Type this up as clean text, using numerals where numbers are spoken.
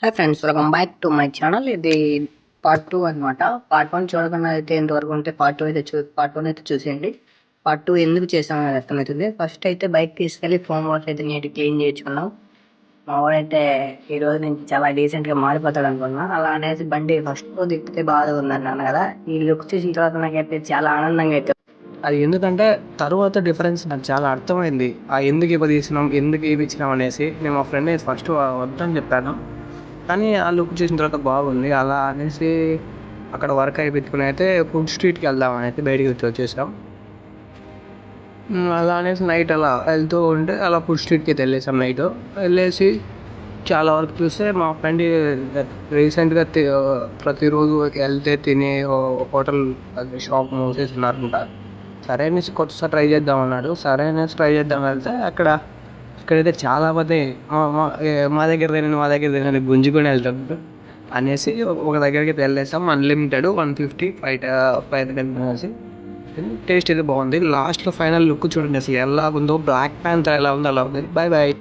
Hi friends, welcome back to my channel. ఇది part 2 అనమాట. Part 1 చూడకుండా అయితే ఇంతవరకు ఉంటే పార్ట్ 2 అయితే పార్ట్ 1 అయితే చూసేయండి. పార్ట్ 2 ఎందుకు చేసామని అర్థమవుతుంది. ఫస్ట్ అయితే బైక్ తీసుకెళ్ళి ఫోమ్ వాష్ అయితే నీట్గా క్లీన్ చేయించుకున్నాం. మా వాడైతే ఈ రోజు నుంచి చాలా డీసెంట్గా మారిపోతాడు అనుకున్నా. అలా అనేసి బండి ఫస్ట్ తిప్పితే బాగా ఉందన్నాను కదా. ఈ లుక్ చూసిన తర్వాత నాకైతే చాలా ఆనందంగా అయితే అది ఎందుకంటే తర్వాత డిఫరెన్స్ నాకు చాలా అర్థమైంది. ఎందుకు తీసినాం, ఎందుకు ఇచ్చినాం అనేసి. నేను మా ఫ్రెండ్ ఫస్ట్ వద్దని చెప్పాను, కానీ ఆ లుక్ చూసిన తర్వాత బాగుంది. అలా అనేసి అక్కడ వర్క్ అయిపెట్టుకుని అయితే ఫుడ్ స్ట్రీట్కి వెళ్దామని అయితే బయటికి వచ్చేసాం. అలా అనేసి నైట్ అలా వెళ్తూ ఉంటే అలా ఫుడ్ స్ట్రీట్కి అయితే వెళ్ళేసాం. నైట్ వెళ్ళేసి చాలా వరకు చూస్తే మా ఫ్రెండ్ రీసెంట్గా ప్రతిరోజు వెళ్తే తినే హోటల్ షాప్ మూసేస్తున్నారంట. సరే అనేసి కొత్తసారి ట్రై చేద్దాం అన్నాడు. సరే అనేసి ట్రై చేద్దాం వెళ్తే ఇక్కడైతే చాలా మంది మా దగ్గర తినని గుంజుకొని వెళ్తాడు అనేసి ఒక దగ్గరికి వెళ్ళేసాం. అన్లిమిటెడ్ 150 5 అనేసి టేస్ట్ అయితే బాగుంది. లాస్ట్లో ఫైనల్ లుక్ చూడండి అసలు ఎలా ఉందో. బ్లాక్ ప్యాంథర్ ఎలా ఉందో అలా ఉంది. Bye bye.